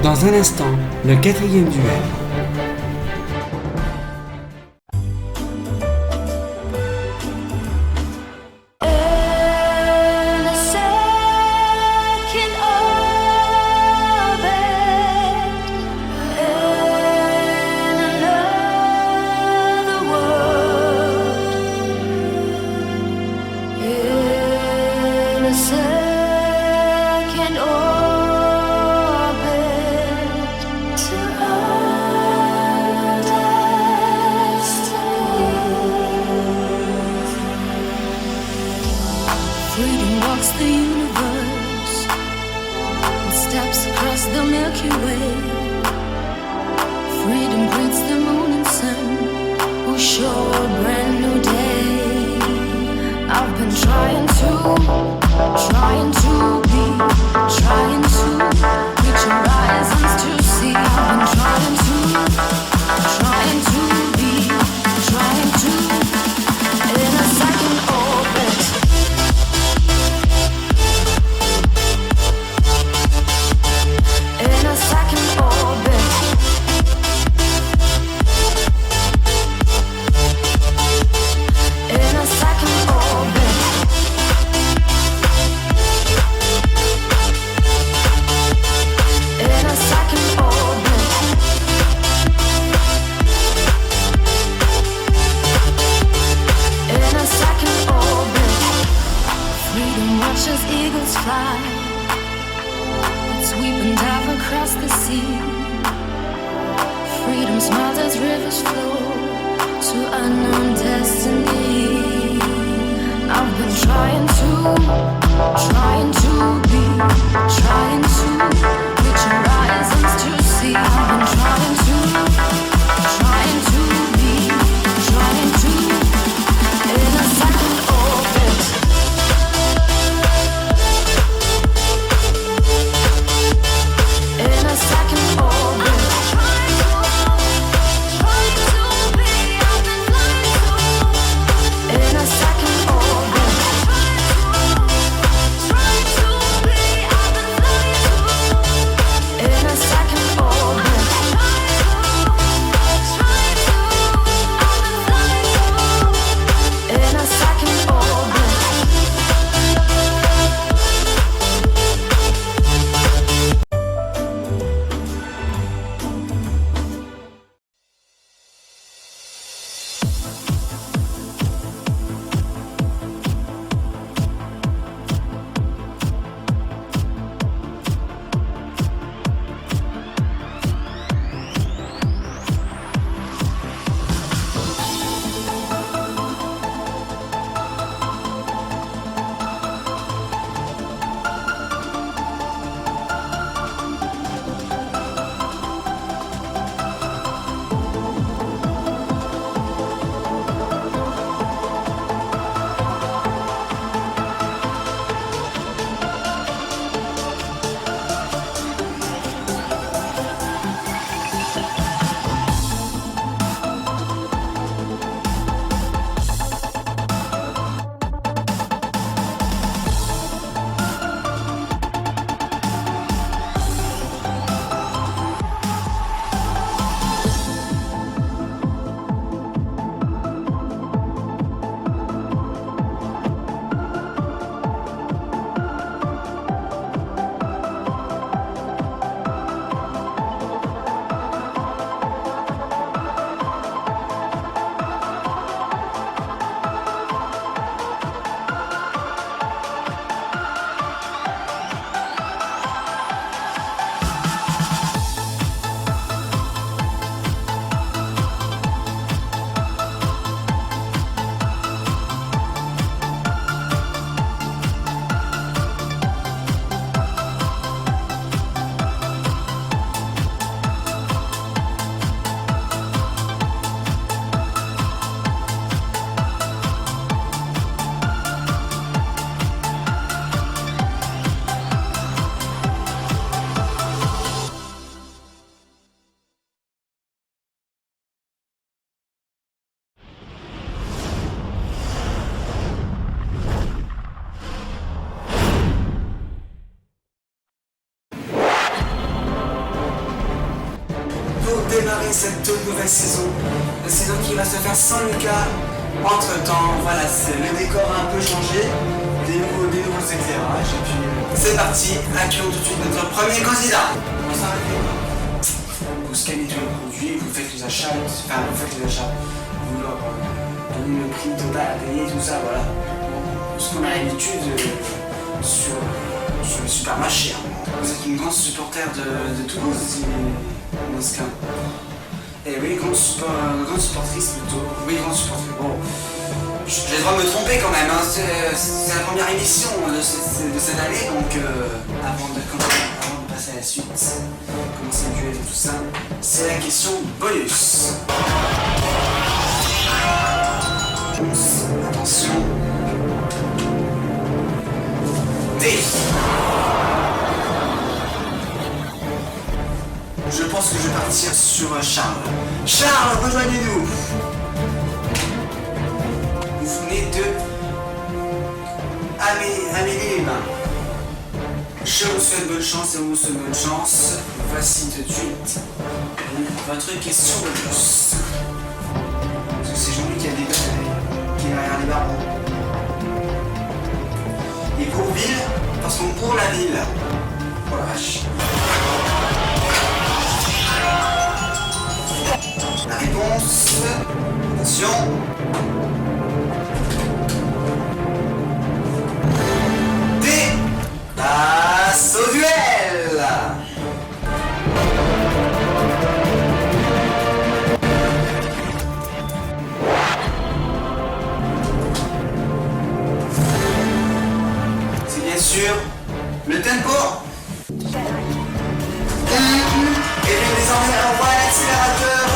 Dans un instant, le quatrième duel. démarrer cette nouvelle saison. La saison qui va se faire sans Lucas. Entre temps, voilà, le décor a un peu changé. Des nouveaux éclairages. Et puis c'est parti, accueillons tout de suite notre premier candidat. On s'arrête là. Vous scannez tous les produits, vous faites les achats, vous leur donnez le prix total à payer, tout ça, voilà. Ce qu'on a l'habitude sur le supermarché. Vous êtes une grande supporter de Toulouse, dans ce cas. Eh oui, grande supportrice plutôt. Oui, grande supportrice. Bon, j'ai le droit de me tromper quand même, hein. C'est la première émission de cette année, donc avant de passer à la suite, commencer le duel et tout ça, c'est la question bonus. Attention. D. Je pense que je vais partir sur Charles. Charles, rejoignez-nous. Vous venez de Amélie les mains. Je vous souhaite bonne chance et on vous souhaite bonne chance. Voici tout de suite votre question de plus. Parce que c'est Jean-Luc qui a des qui est derrière les barreaux. Et pour ville, parce qu'on pour la ville. Oh la vache. La réponse. Attention. D. Passe au duel. C'est bien sûr le tempo. Et bien désormais on voit l'accélérateur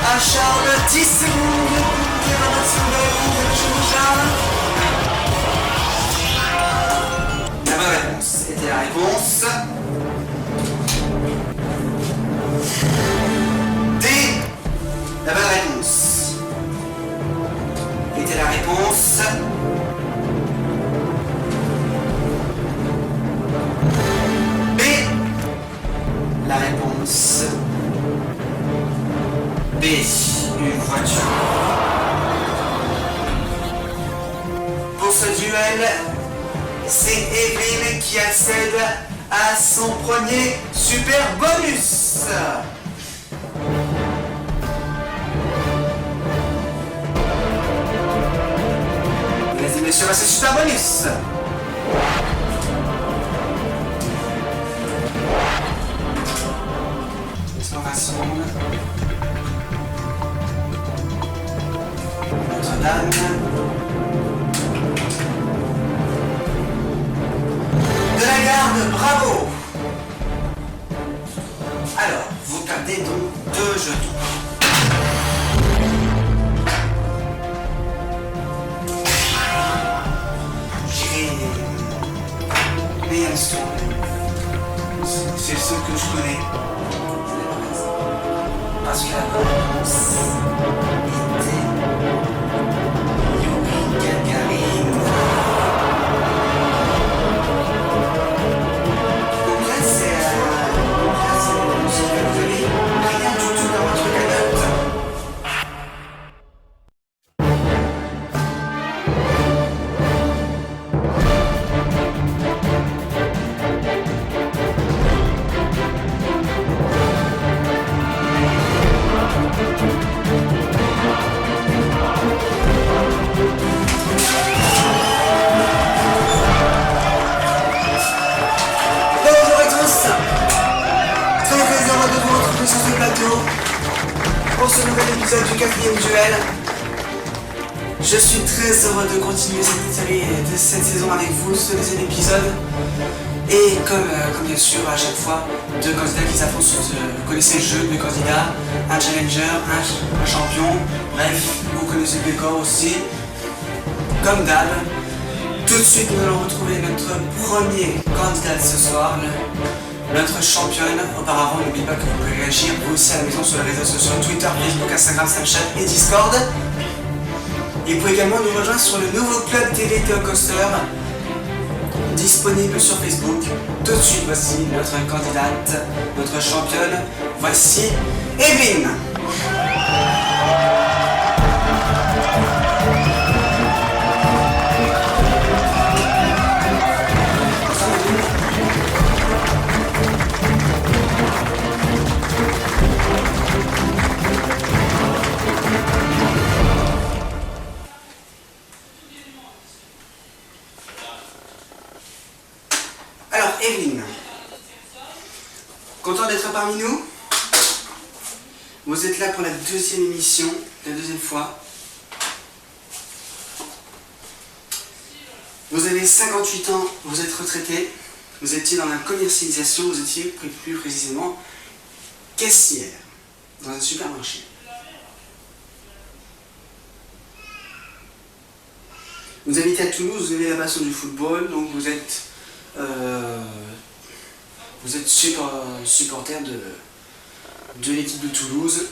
à Charles, 10 secondes pour l'évaluation de Charles. La bonne réponse était la réponse D. La bonne réponse était la réponse B. La réponse B. Une voiture. Pour ce duel, c'est Evelyne qui accède à son premier super bonus. Mesdames et messieurs, c'est super bonus. Laisse-moi 20 secondes. Notre-Dame. De la garde, bravo. Alors, vous perdez donc 2 jetons. J'irai Neil Armstrong. C'est ce que je connais. Parce que la bonne réponse était Yuri Gagarin. Donc là, c'est la musique que vous avez rien du tout dans votre cagnotte. Sur ce plateau pour ce nouvel épisode du 4e duel. Je suis très heureux de continuer cette série de cette saison avec vous, ce deuxième épisode. Et comme bien sûr à chaque fois, 2 candidats qui s'affrontent. Vous connaissez le jeu, 2 candidats, un challenger, un champion. Bref, vous connaissez le décor aussi. Comme d'hab, tout de suite nous allons retrouver notre premier candidat de ce soir. Notre championne. Auparavant, n'oubliez pas que vous pouvez réagir vous aussi à la maison sur les réseaux sociaux Twitter, Facebook, Instagram, Snapchat et Discord. Et vous pouvez également nous rejoindre sur le nouveau club TV Théo Coaster, disponible sur Facebook. Tout de suite, voici notre candidate, notre championne. Voici Evelyne. Alors, Evelyne, content d'être parmi nous? Vous êtes là pour la deuxième émission, la deuxième fois. Vous avez 58 ans, vous êtes retraité, vous étiez dans la commercialisation, vous étiez plus précisément caissière dans un supermarché. Vous habitez à Toulouse, vous avez la passion du football, donc vous êtes supporter de l'équipe de Toulouse.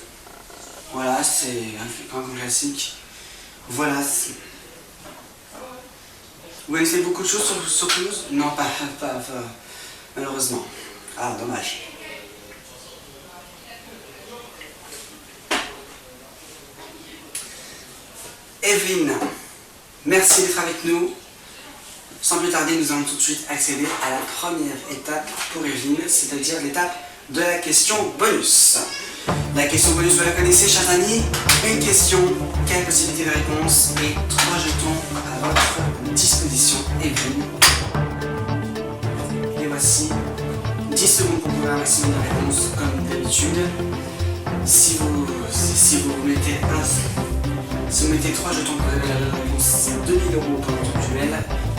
Voilà, c'est un grand classique. Voilà. Vous connaissez beaucoup de choses sur Toulouse? Non, pas malheureusement. Ah, dommage. Evelyne, merci d'être avec nous. Sans plus tarder, nous allons tout de suite accéder à la première étape pour Evelyne, c'est-à-dire l'étape de la question bonus. La question bonus, vous la connaissez, chers amis. Une question, quelle possibilité de réponse et 3 jetons à votre disposition, Evelyne. Et voici 10 secondes pour trouver un maximum de réponses, comme d'habitude. Si vous mettez 3 jetons pour donner la bonne réponse, c'est 2 000 € pour notre duel,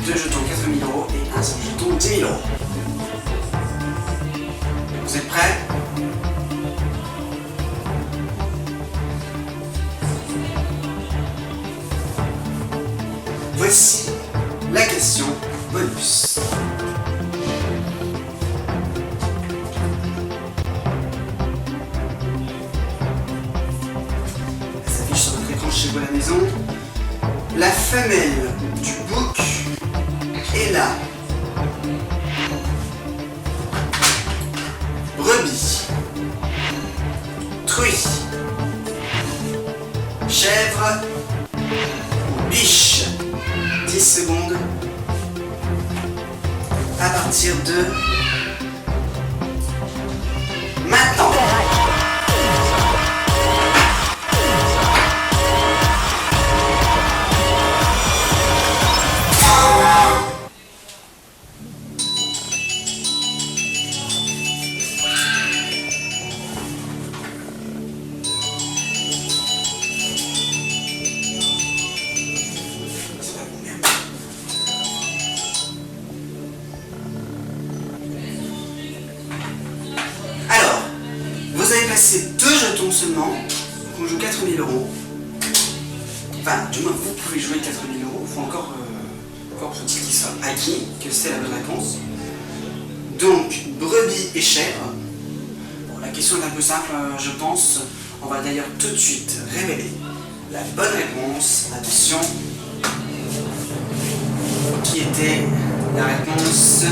2 jetons 4 000 € et un seul jeton 10 000 €. Vous êtes prêts? Voici la question bonus. Elle s'affiche sur votre écran chez vous à la maison. La femelle du bouc est là. Brebis, truie, chèvre ou biche. 10 secondes à partir de maintenant. C'est 2 jetons seulement, donc on joue 4 000 €. Enfin, du moins vous pouvez jouer 4 000 €, il faut encore faut-il qu'il soit acquis, que c'est la bonne réponse. Donc, brebis et chèvre. Bon, la question est un peu simple, je pense. On va d'ailleurs tout de suite révéler la bonne réponse. Attention, qui était la réponse?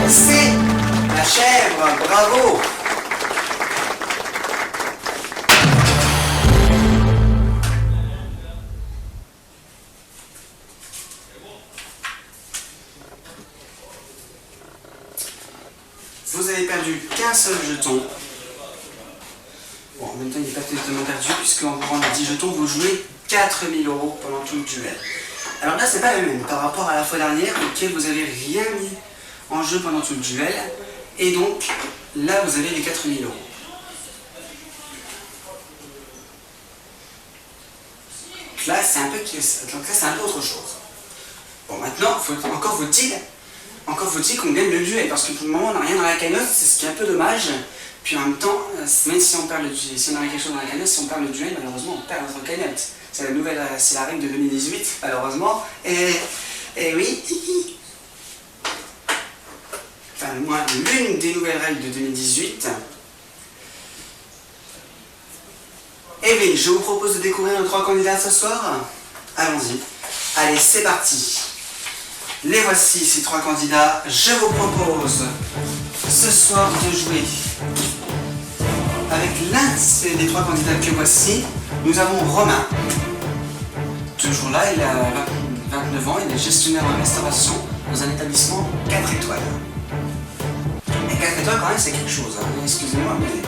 C'est la chèvre, bravo! Vous avez perdu qu'un seul jeton. Bon, en même temps, il n'est pas totalement perdu, puisqu'en vous rendant 10 jetons, vous jouez 4 000 € pendant tout le duel. Alors là, c'est pas la même par rapport à la fois dernière, auquel vous n'avez rien mis en jeu pendant tout le duel. Et donc, là, vous avez les 4 000 €. Donc là, c'est un peu autre chose. Bon, maintenant, encore faut-il qu'on gagne le duel, parce que pour le moment, on n'a rien dans la cagnotte, c'est ce qui est un peu dommage. Puis en même temps, même si on perd si on a quelque chose dans la cagnotte, si on perd le duel, malheureusement, on perd notre cagnotte. C'est la règle de 2018, malheureusement. Et oui. Enfin, moi, l'une des nouvelles règles de 2018. Evelyne, je vous propose de découvrir nos 3 candidats ce soir. Allons-y. Allez, c'est parti. Les voici, ces 3 candidats. Je vous propose ce soir de jouer avec l'un des trois candidats que voici. Nous avons Romain. Toujours là, il a 29 ans, il est gestionnaire en restauration dans un établissement 4 étoiles. Et 4 étoiles quand même c'est quelque chose, hein. Excusez-moi mais...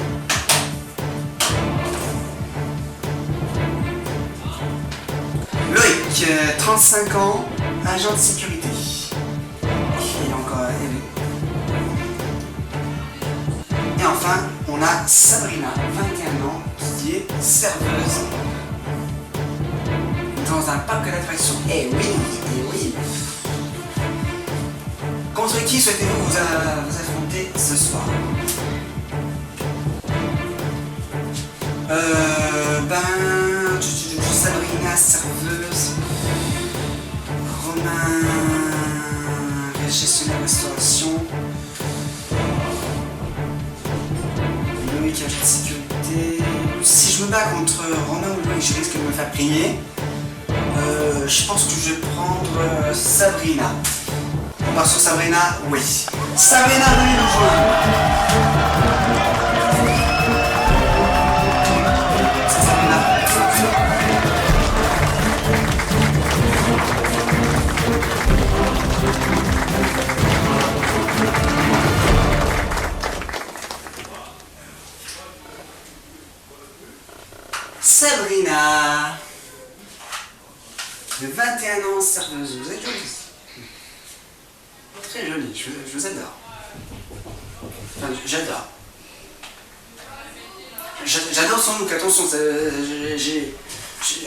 Loïc, 35 ans, agent de sécurité. Il est encore élevé. Et enfin, on a Sabrina, 21 ans, qui est serveuse dans un parc d'attractions. Eh oui, eh oui. Contre qui souhaitez-vous vous affronter ce soir? Sabrina, serveuse. Romain, gestionnaire de restauration. Loïc, agent de sécurité. Si je me bats contre Romain ou Loïc, je risque de me faire plier. Je pense que je vais prendre Sabrina. On part sur Sabrina, oui. Sabrina, venez nous rejoindre. C'est Sabrina. Sabrina, de 21 ans, serveuse, vous êtes jolie. Très jolie, je vous adore. Enfin, j'adore. J'adore son look, attention,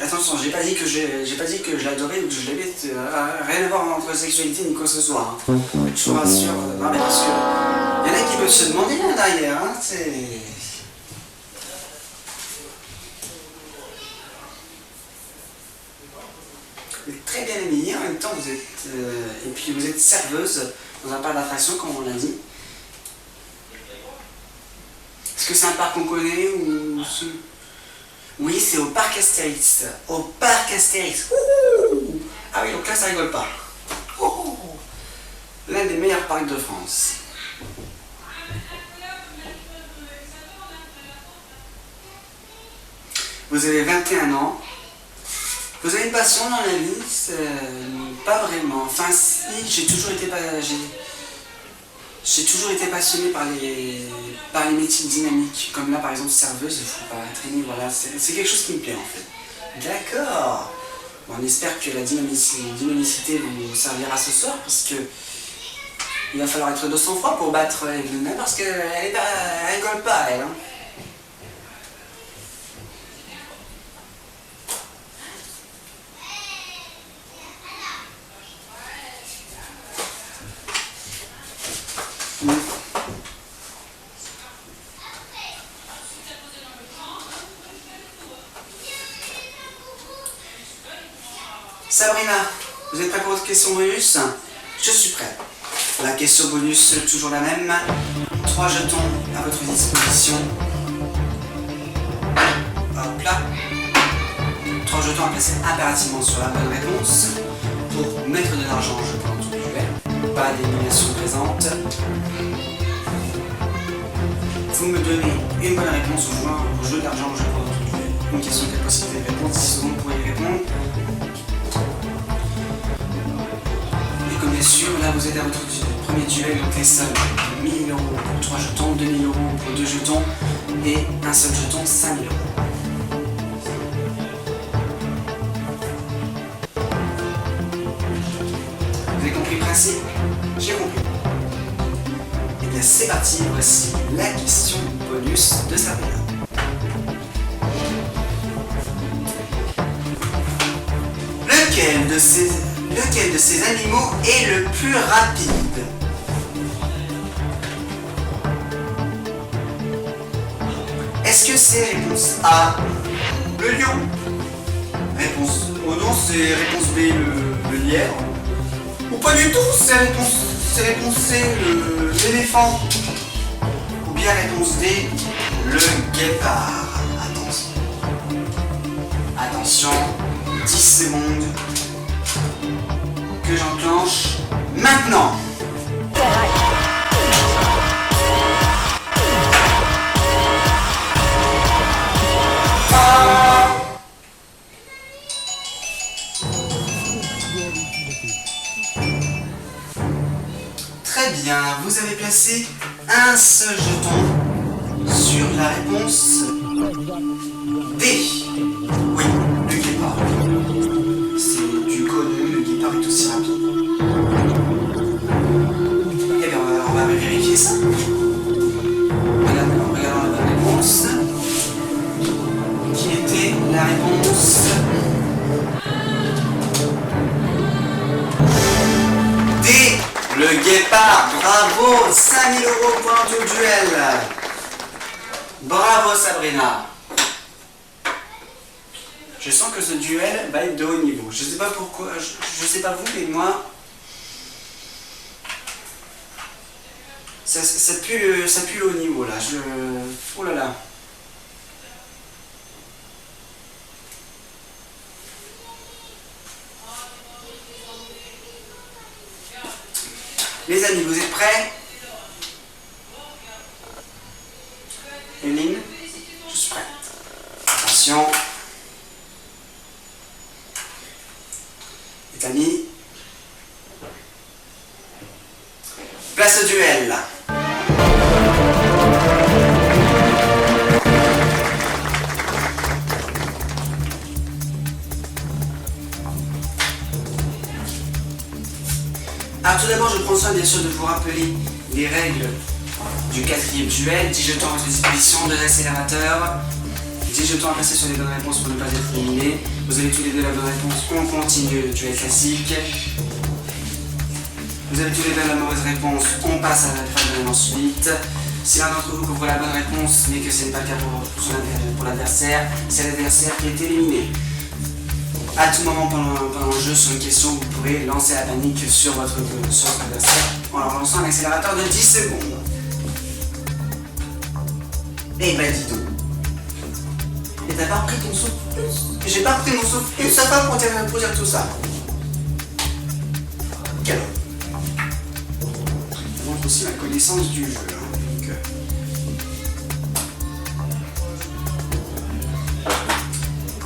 attention, j'ai pas dit que je l'adorais ou que je l'aimais, rien à voir entre sexualité ni quoi que ce soit. Hein. Je vous rassure, non mais parce que il y en a qui peuvent se demander là derrière, hein, c'est... Vous êtes très bien habillée, en même temps vous êtes... et puis vous êtes serveuse dans un parc d'attractions comme on l'a dit. Est-ce que c'est un parc qu'on connaît ou... Oui, c'est au parc Astérix. Au parc Astérix. Ouh, ah oui, donc là ça rigole pas. Ouh, l'un des meilleurs parcs de France. Vous avez 21 ans. Vous avez une passion dans la vie? Pas vraiment. Enfin, si, j'ai toujours été passionné par les métiers dynamiques. Comme là, par exemple, serveuse, il faut pas traîner, voilà. C'est quelque chose qui me plaît, en fait. D'accord. Bon, on espère que la dynamicité vous servira ce soir, parce que il va falloir être de sang-froid pour battre Evelyn, parce qu'elle rigole pas, elle. Hein. Sabrina, vous êtes prêt pour votre question bonus? Je suis prêt. La question bonus, toujours la même. 3 jetons à votre disposition. Hop là. 3 jetons à placer impérativement sur la bonne réponse pour mettre de l'argent en jeu pendant tout le duel. Pas d'élimination présente. Vous me donnez une bonne réponse au jeu d'argent en jeu pendant tout le duel. Une question de possibilité de réponse, 10 secondes pour y répondre. Bien sûr, là vous êtes à votre premier duel, donc les sommes 1000 € pour 3 jetons, 2000 € pour 2 jetons et un seul jeton, 5000 €. Vous avez compris le principe? J'ai compris. Et bien c'est parti, voici la question bonus de Sabrina. Lequel de ces animaux est le plus rapide? Est-ce que c'est réponse A, le lion? Réponse... Oh non, c'est réponse B, le lièvre. Ou pas du tout, c'est réponse C, l'éléphant. Ou bien réponse D, le guépard. Attention, 10 secondes. Que j'enclenche maintenant. Très bien, vous avez placé un seul jeton sur la réponse D. Oui, le guépard. C'est du connu, le guépard est aussi rapide. Eh bien, on va vérifier ça. Regardons la bonne réponse. Qui était la réponse D. Le guépard. Bravo, 5 000 € pour un tour duel. Bravo Sabrina. Je sens que ce duel va être de haut niveau. Je sais pas pourquoi, je sais pas vous, mais moi, ça pue le haut niveau là. Oh là là. Les amis, vous êtes prêts? Eline, je suis prête. Attention. Les amis, place au duel. Alors tout d'abord, je prends soin bien sûr de vous rappeler les règles du 4e duel. 10 jetons à votre disposition, 2 accélérateurs, 10 jetons à passer sur les bonnes réponses pour ne pas être éliminé. Vous avez tous les deux la bonne réponse, on continue le duel classique. Vous avez tous les deux la mauvaise réponse, on passe à la phase ensuite. Si l'un d'entre vous couvre la bonne réponse, mais que ce n'est pas le cas pour l'adversaire, c'est l'adversaire qui est éliminé. À tout moment pendant le jeu, sur une question, vous pourrez lancer la panique sur votre adversaire en leur lançant un accélérateur de 10 secondes. Eh ben dis donc. Et t'as pas repris ton souffle plus? J'ai pas repris mon souffle une seule fois pour dire tout ça. Quel homme. Ça montre aussi la connaissance du jeu.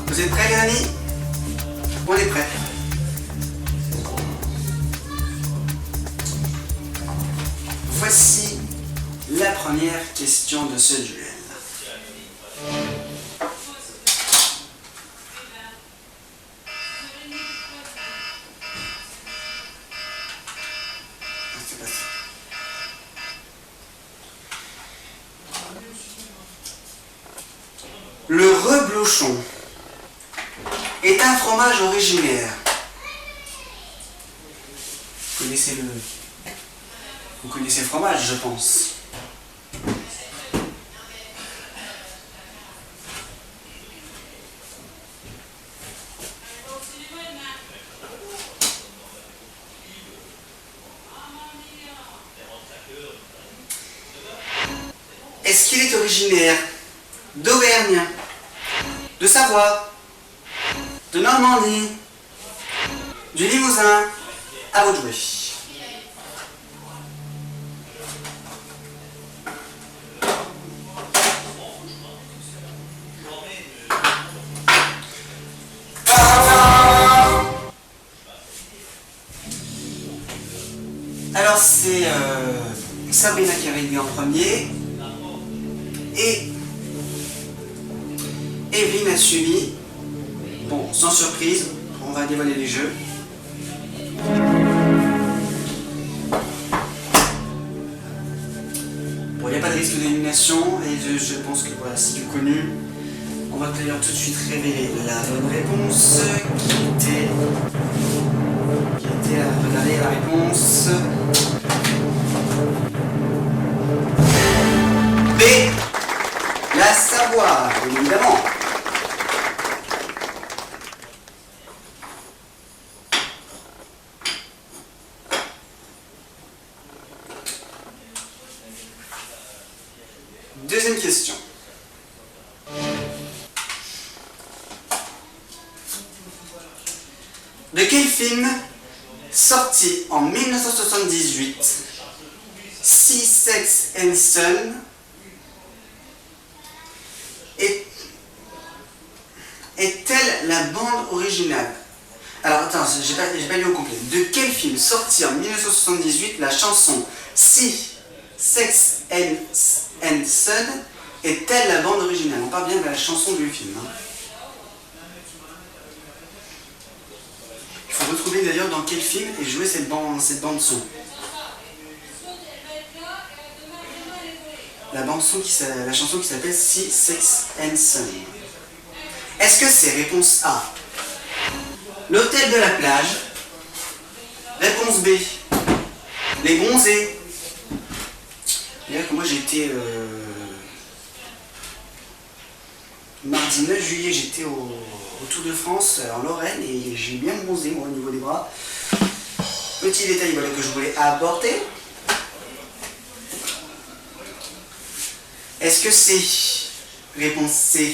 Vous êtes prêts les amis? On est prêt. Voici la première question de ce duel. Le reblochon est un fromage originaire. Vous connaissez le fromage, je pense. Est-ce qu'il est originaire d'Auvergne, de Savoie, de Normandie, du Limousin? À vous de jouer. Alors c'est Sabrina qui est arrivée en premier et Evelyne a suivi. Bon, sans surprise, on va dévoiler les jeux. Bon, il n'y a pas de risque d'élimination et je pense que voilà, c'est du connu. On va d'ailleurs tout de suite révéler la bonne réponse qui était regardez la réponse B, la Savoie, évidemment. Deuxième question. De quel film sorti en 1978, Sea, Sex and Son est-elle la bande originale? Alors attends, j'ai pas lu au complet. De quel film sorti en 1978 la chanson Si Sex and Son est-elle la bande originale? On parle bien de la chanson du film. Hein. Il faut retrouver d'ailleurs dans quel film est jouée cette bande son. La chanson qui s'appelle Si Sex and Son. Est-ce que c'est réponse A, l'hôtel de la plage? Réponse B, les bronzés. D'ailleurs que moi j'étais mardi 9 juillet, j'étais au Tour de France en Lorraine et j'ai bien bronzé moi au niveau des bras. Petit détail voilà, que je voulais apporter. Est-ce que c'est réponse C,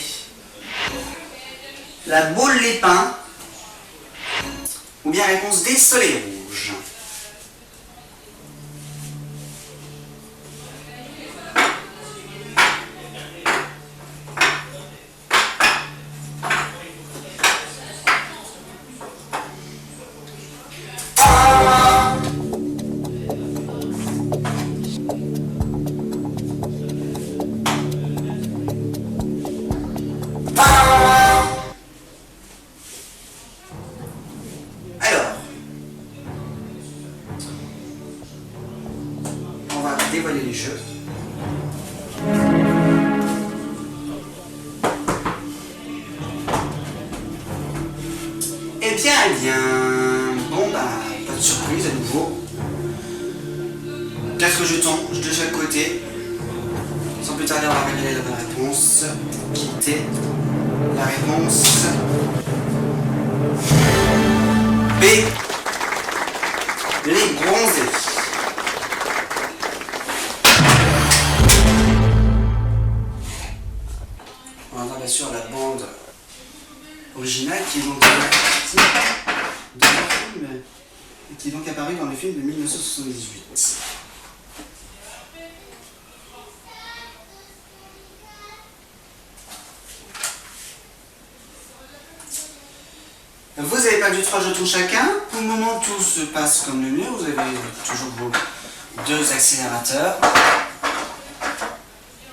la boule Lépin, ou bien réponse D, soleil rouge? Dévoiler les jeux. Eh bien, bon bah, pas de surprise à nouveau. 4 jetons de chaque côté. Sans plus tarder, on va révéler la bonne réponse, qui était la réponse B, les bronzés. On entend bien sûr la bande originale qui est donc partie dans le film et qui est donc apparue dans le film de 1978. Vous avez perdu 3 jetons chacun. Pour le moment, tout se passe comme le mieux. Vous avez toujours vos 2 accélérateurs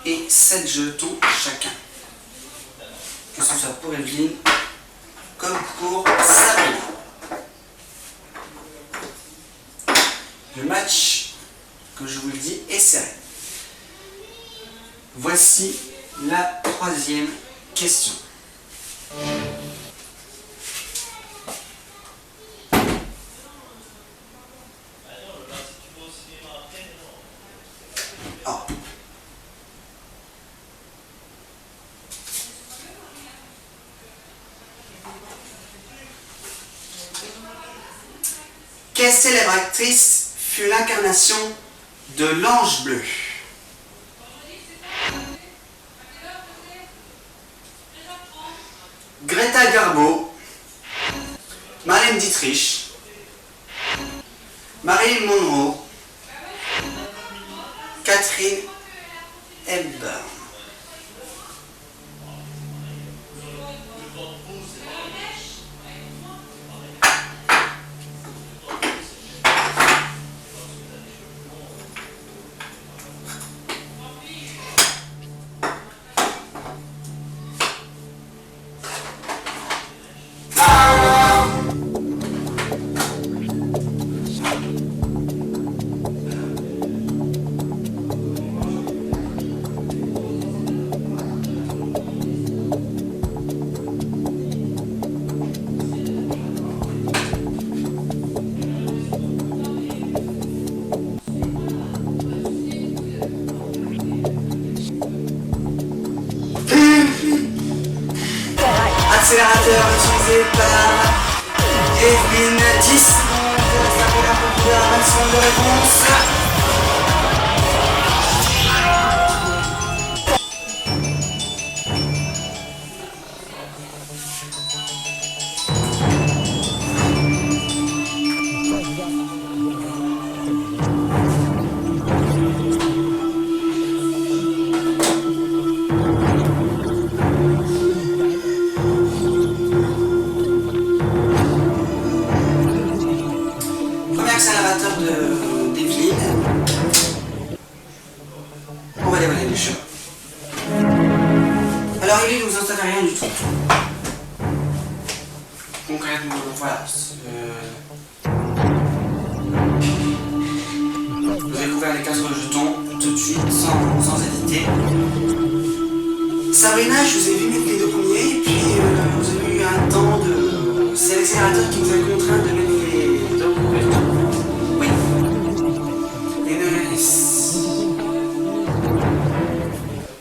et 7 jetons chacun. Que ce soit pour Evelyne comme pour Sabrina. Le match, comme je vous le dis, est serré. Voici la 3e question. Oh. Quelle célèbre actrice fut l'incarnation de l'Ange Bleu? Greta Garbo, Marlène Dietrich, Marilyn Monroe, Catherine Hepburn. Accélérateur utilisé par Evelyne, 10 secondes, ça fait la première maximum de réponse. Accélérateur d'Evelyne. ferai rien du tout. Concrètement, voilà. Vous avez couvert les 4 jetons tout de suite, sans hésiter. Sabrina, je vous ai vu mettre les 2 premiers, et puis vous avez eu un temps de... C'est l'accélérateur qui vous a contraint de mettre les 2 premiers. Oui. Et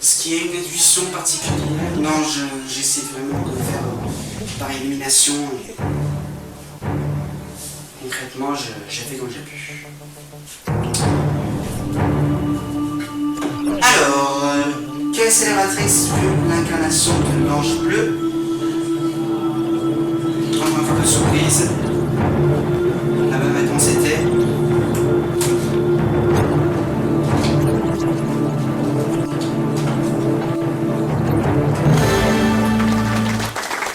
ce qui est une intuition particulière. Non, j'essaie vraiment de le faire par élimination. Et... concrètement, j'ai fait comme j'ai pu. Alors, quelle accélératrice fut l'incarnation de l'ange bleu? Encore une fois de surprise. La même réponse était...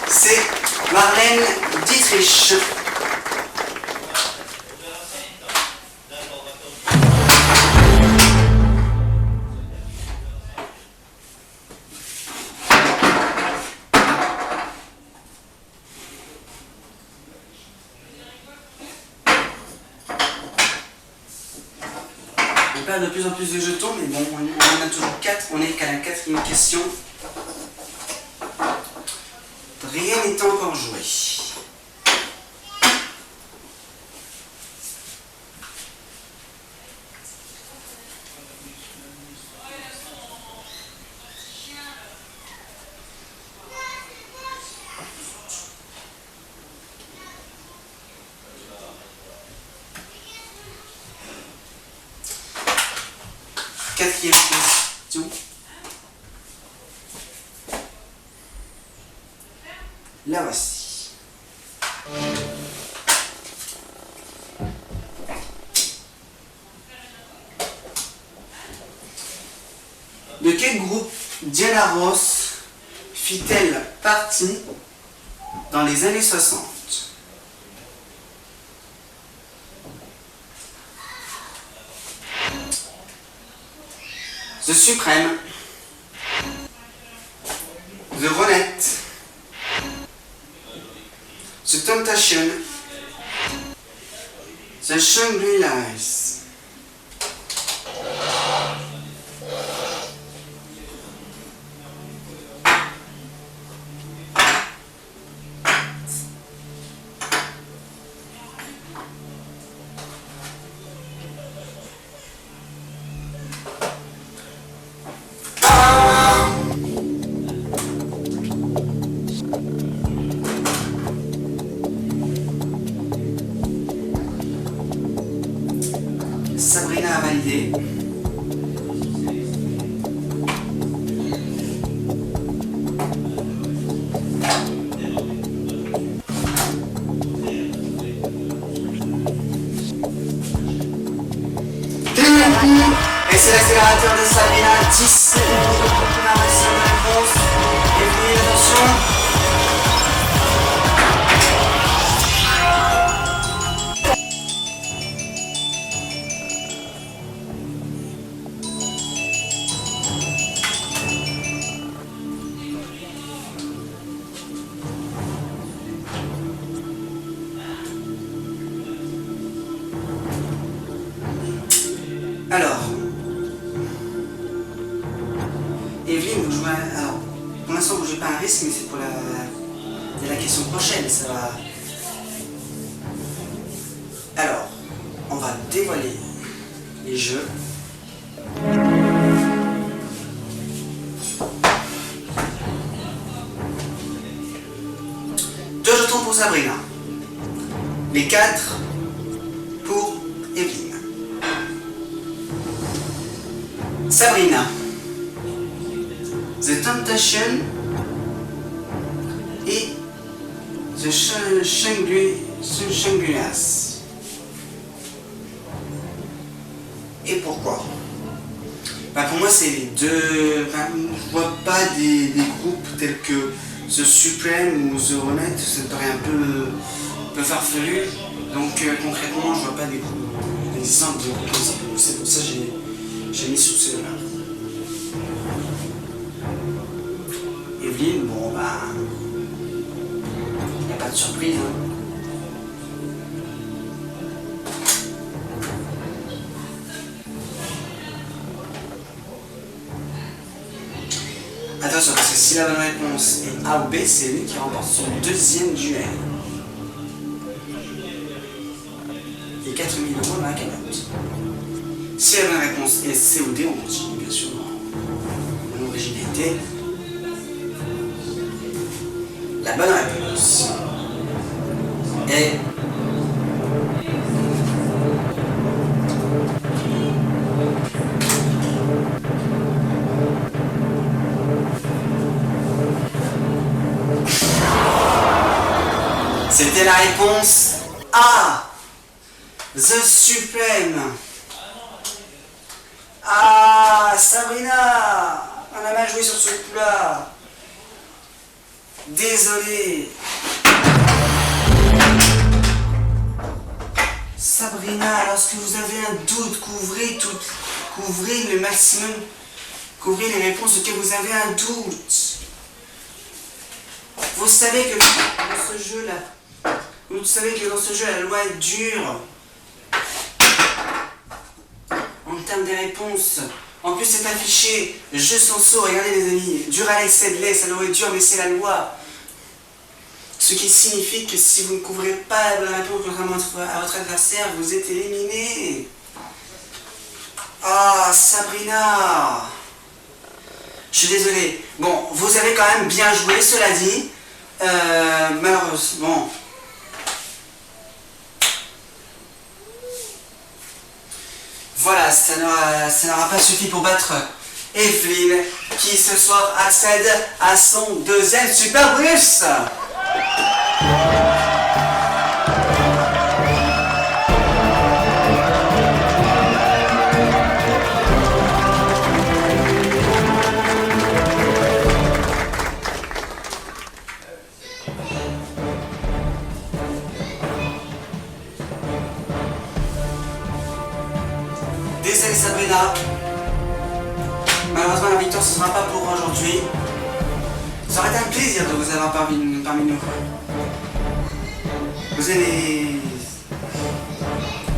c'est Marlène Dietrich. On perd de plus en plus de jetons, mais bon, on en a toujours 4, on est qu'à la 4e question. Rien n'est encore joué. Quatrième question. La voici. De quel groupe Diana Ross fit-elle partie dans les années 60? The Supreme, The Ronettes, The Temptation, The Shangri-Las. Sabrina a validé. Et c'est l'accélérateur de Sabrina, 10 secondes de confirmation de réponse. Et puis attention. Alors, Evelyne, vous jouez alors, pour l'instant, vous ne jouez pas un risque, mais c'est pour la question prochaine, ça va. Alors, on va dévoiler les jeux. Deux jetons pour Sabrina. Les 4 pour Evelyne. Sabrina, The Temptation et The Shangri-Las. Et pourquoi? Pour moi, c'est les deux. Je ne vois pas des groupes tels que The Supreme ou The Ronettes, ça me paraît un peu farfelu. Donc concrètement, je ne vois pas des exemples de groupes comme ça. C'est pour ça que j'ai mis sur ceux-là. Et Evelyne, bon ben... Il n'y a pas de surprise. Hein. Attention, parce que si la bonne réponse est A ou B, c'est lui qui remporte son deuxième duel. Et 4 000 € dans la cagnotte. Si la bonne réponse est C ou D, on continue bien sûr en originalité. La bonne réponse est c'était la réponse A. The Supreme. Ah, Sabrina, on a mal joué sur ce coup-là. Désolé. Sabrina, lorsque vous avez un doute, couvrez le maximum, couvrez les réponses auxquelles vous avez un doute. Vous savez que dans ce jeu-là, la loi est dure. En termes des réponses. En plus, c'est affiché jeu sans saut. Regardez, les amis. Dur à l'excès de lait, ça doit être dur, mais c'est la loi. Ce qui signifie que si vous ne couvrez pas la réponse contrairement à votre adversaire, vous êtes éliminé. Ah, Sabrina. Je suis désolé. Bon, vous avez quand même bien joué, cela dit. Malheureusement. Voilà, ça n'aura pas suffi pour battre Evelyne, qui ce soir accède à son deuxième super bonus. Désolé Sabrina, malheureusement la victoire ce ne sera pas pour aujourd'hui. Ça aurait été un plaisir de vous avoir parmi nous.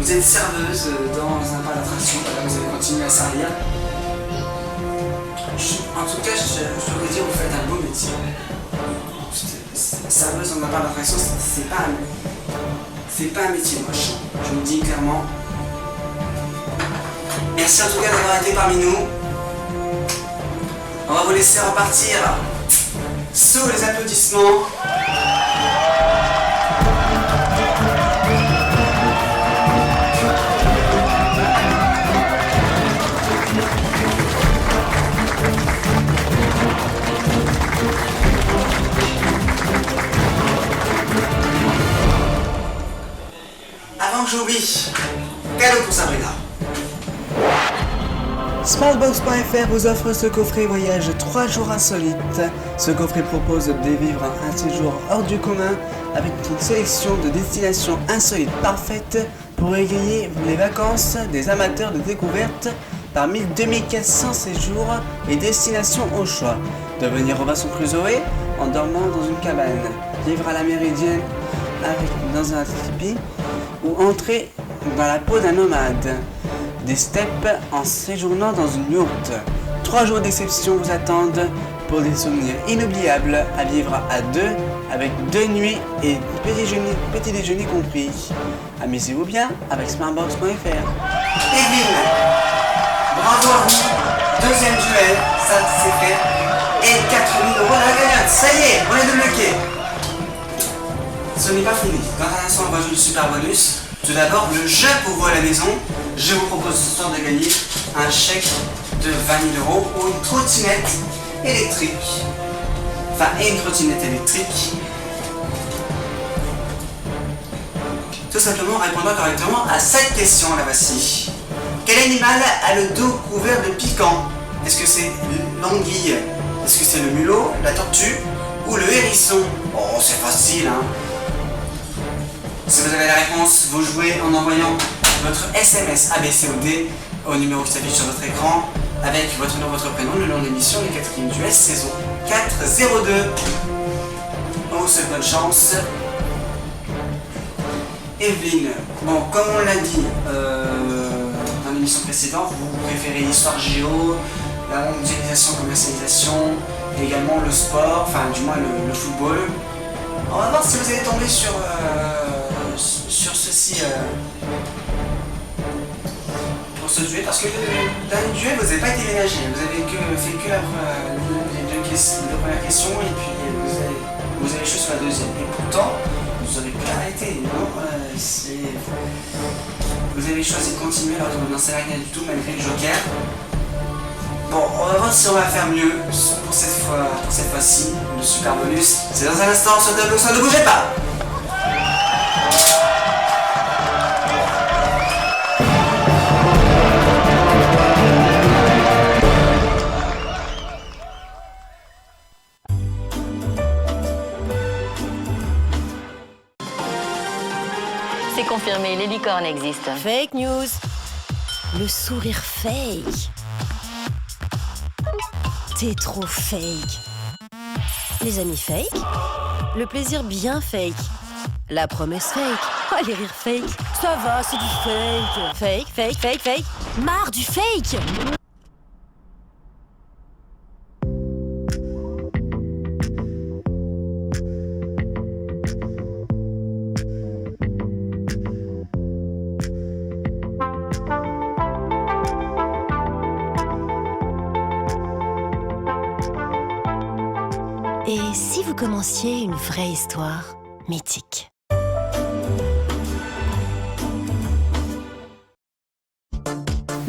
Vous êtes serveuse dans un parc d'attraction, vous allez continuer à servir. En tout cas, je voudrais dire que vous faites un beau métier. Serveuse dans un parc d'attraction, c'est pas un métier moche. Je vous le dis clairement. Merci en tout cas d'avoir été parmi nous. On va vous laisser repartir sous les applaudissements. Avant que j'oublie, cadeau pour Sabrina. Smartbox.fr vous offre ce coffret voyage 3 jours insolites. Ce coffret propose de vivre un séjour hors du commun avec une sélection de destinations insolites parfaites pour égayer les vacances des amateurs de découverte parmi 2400 séjours et destinations au choix. Devenir Robinson Crusoe en dormant dans une cabane, vivre à la méridienne dans un tipi ou entrer dans la peau d'un nomade. Des steppes en séjournant dans une yourte. 3 jours d'exception vous attendent pour des souvenirs inoubliables à vivre à deux avec 2 nuits et petit déjeuner compris. Amusez-vous bien avec smartbox.fr. Evelyne, bravo à vous. Deuxième duel, ça c'est fait. Et 4 000 € dans la cagnotte. Ça y est, on est débloqué. Ce n'est pas fini. Dans un instant, on va jouer le super bonus. Tout d'abord, le jeu pour vous à la maison. Je vous propose ce soir de gagner un chèque de 20 000 € ou une trottinette électrique. Enfin, et une trottinette électrique. Tout simplement en répondant correctement à cette question, la voici. Quel animal a le dos couvert de piquants? Est-ce que c'est l'anguille? Est-ce que c'est le mulot, la tortue ou le hérisson? Oh, c'est facile, hein. Si vous avez la réponse, vous jouez en envoyant votre SMS ABCOD au numéro qui s'affiche sur votre écran avec votre nom, votre prénom, le nom de l'émission, le 4e duel, saison 4-0-2. On vous souhaite bonne chance. Evelyne, bon, comme on l'a dit dans l'émission précédente, vous préférez l'histoire géo, la mondialisation, commercialisation, et également le sport, enfin du moins le football. On va voir si vous allez tomber sur ceci, pour ce duel, parce que dans le duel, vous n'avez pas été ménagé, vous avez fait que les deux premières questions, et puis vous avez échoué sur la deuxième. Et pourtant, vous aurez pu arrêter, non vous avez choisi de continuer alors que vous n'en savez rien du tout malgré le joker. Bon, on va voir si on va faire mieux pour cette fois-ci. Le super bonus, c'est dans un instant sur Double Oxon, ne bougez pas. C'est confirmé, les licornes existent. Fake news. Le sourire fake. T'es trop fake. Les amis fake. Le plaisir bien fake. La promesse fake. Oh, les rires fake. Ça va, c'est du fake. Fake, fake, fake, fake. Marre du fake. Et si vous commenciez une vraie histoire mythique?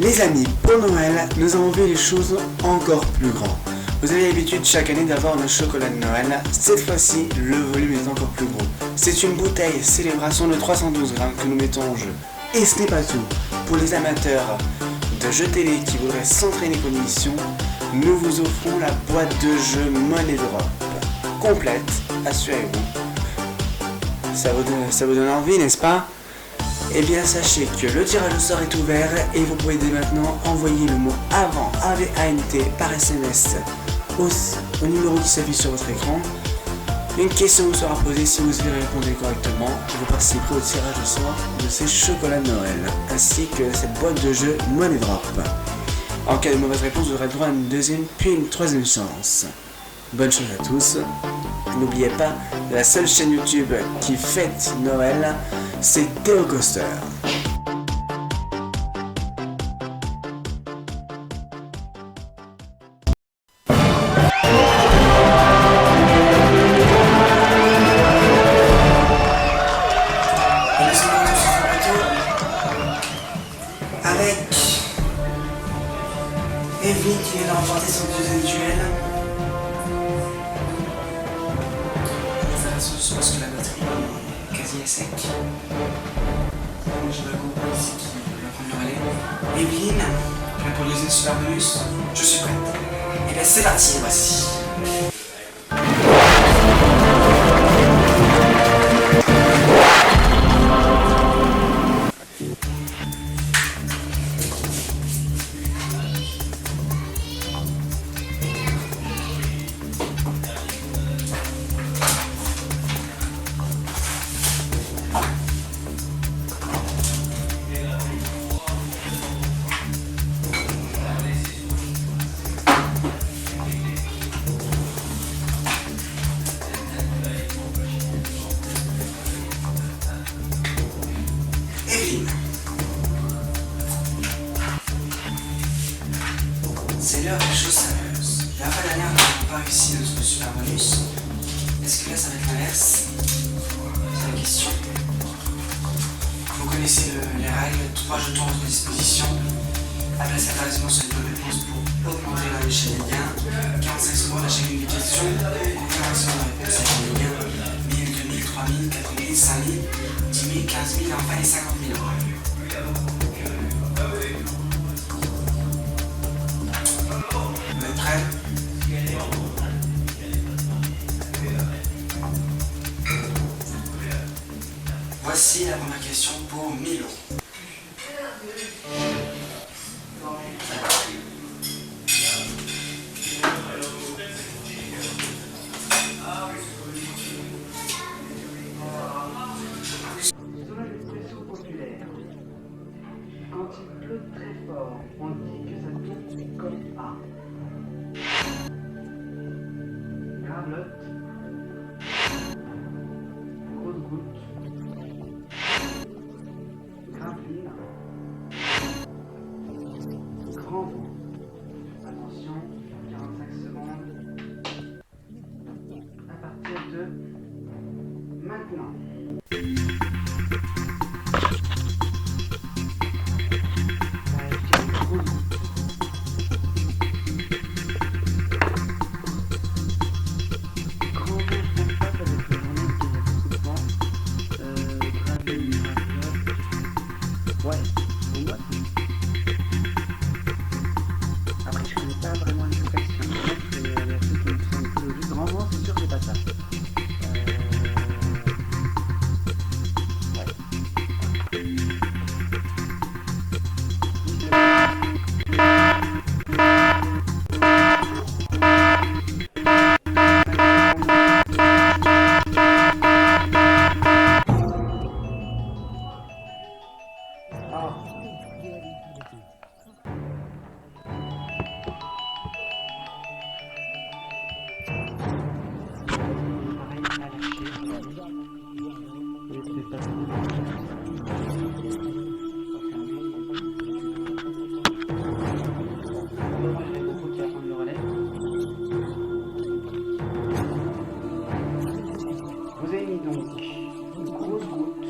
Les amis, pour Noël, nous avons vu les choses encore plus grandes. Vous avez l'habitude chaque année d'avoir le chocolat de Noël. Cette fois-ci, le volume est encore plus gros. C'est une bouteille célébration de 312 grammes que nous mettons en jeu. Et ce n'est pas tout. Pour les amateurs de jeux télé qui voudraient s'entraîner pour l'émission, nous vous offrons la boîte de jeu Money Drop. Complète, assurez-vous. Ça vous donne envie, n'est-ce pas? Eh bien, sachez que le tirage au sort est ouvert et vous pouvez dès maintenant envoyer le mot avant AVANT par SMS au numéro qui s'affiche sur votre écran. Une question vous sera posée. Si vous y répondez correctement, vous participerez au tirage au sort de ces chocolats de Noël ainsi que cette boîte de jeu Money Drop. En cas de mauvaise réponse, vous aurez droit à une deuxième puis une troisième chance. Bonne chance à tous. N'oubliez pas, la seule chaîne YouTube qui fête Noël, c'est Théo Coaster. Avec Evelyne qui vient de remporter son deuxième duel. Je pense que la batterie est quasi à sec. J'ai pas compris ici qui va prendre le relais. Evelyne, prête pour le deuxième super bonus? Je suis prête. Et bien c'est parti, voici. C'est l'heure des choses sérieuses. La fois dernière, nous n'avons pas réussi notre super bonus. Est-ce que là, ça va être l'inverse? C'est la question. Vous connaissez les règles. 3 jetons à votre disposition. Placez attentivement sur les bonnes réponses pour augmenter l'échelle des gains. 45 secondes à chacune des questions. 45 secondes à réponse à chacune des gains. 1000, 2000, 3000, 4000, 5000, 10 000, 15 000, enfin les 50 000 euros. Vous êtes prêts? Voici la première question pour 1000 euros. quand il pleut très fort, on dit que ça tombe comme A. Gravelotte. Grosse goutte. Graveline. Grand vent. Attention, 45 secondes. À partir de maintenant. Ouais, pour moi, après, je connais pas vraiment les expressions. C'est la truc qui me semble un peu logique. Grand vent, c'est sûr que c'est pas ça. Vous avez mis donc une grosse goutte,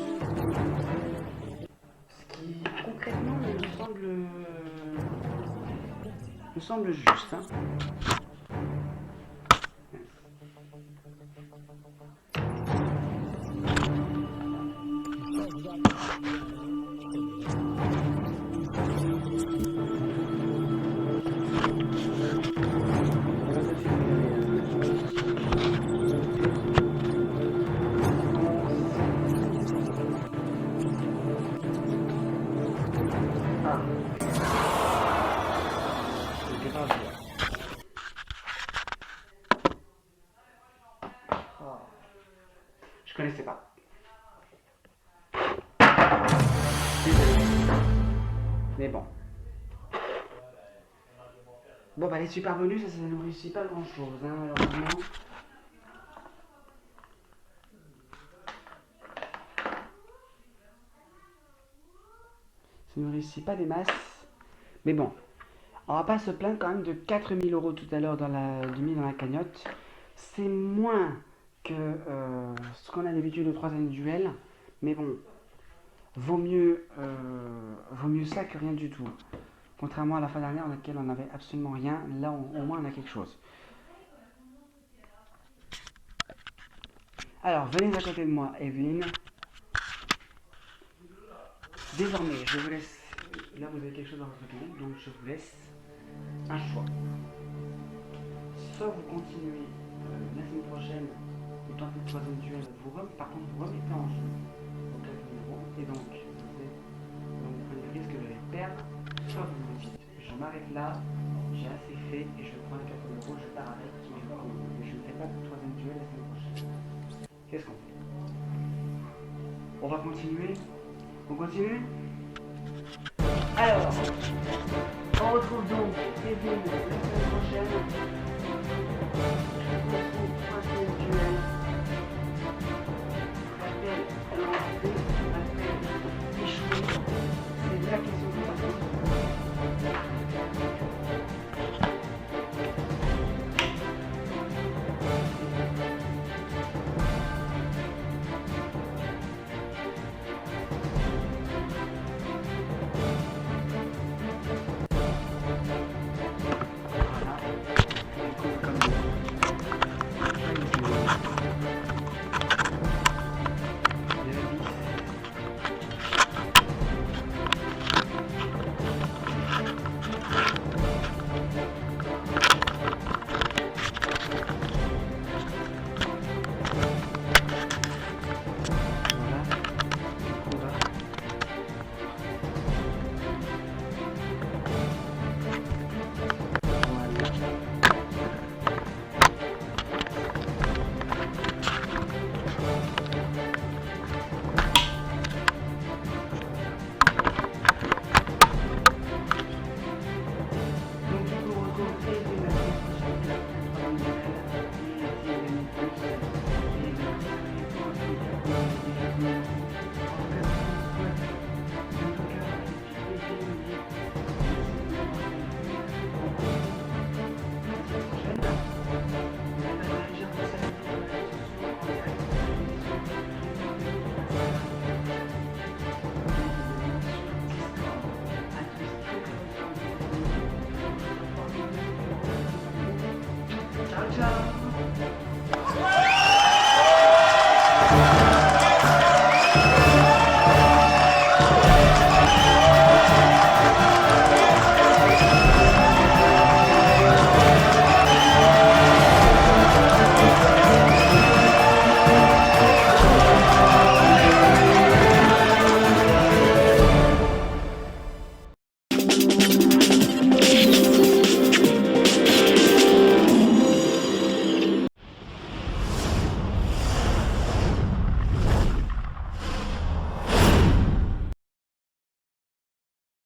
ce qui concrètement me semble juste. Hein. Je connaissais pas. Désolé. Mais bon. Bon bah les super bonus, ça ne réussit pas grand chose, hein, malheureusement. Ça ne réussit pas des masses. Mais bon. On va pas se plaindre quand même de 4000 € tout à l'heure dans la cagnotte. C'est moins que ce qu'on a d'habitude au troisième duel. Mais bon, vaut mieux ça que rien du tout. Contrairement à la fois dernière dans laquelle on n'avait absolument rien, là au moins on a quelque chose. Alors, venez à côté de moi, Evelyne. Désormais, je vous laisse. Là, vous avez quelque chose dans votre canette, donc je vous laisse un choix. Soit vous continuez la semaine prochaine, ou dans le troisième duel, par contre, vous remettez en jeu au 4 numéros, et donc vous prenez le risque de les perdre. Soit vous vous dites, je m'arrête là, j'ai assez fait, et je prends les 4 numéros, je pars avec, mais je ne fais pas de troisième duel la semaine prochaine. Qu'est-ce qu'on fait? On va continuer? On continue? Alors,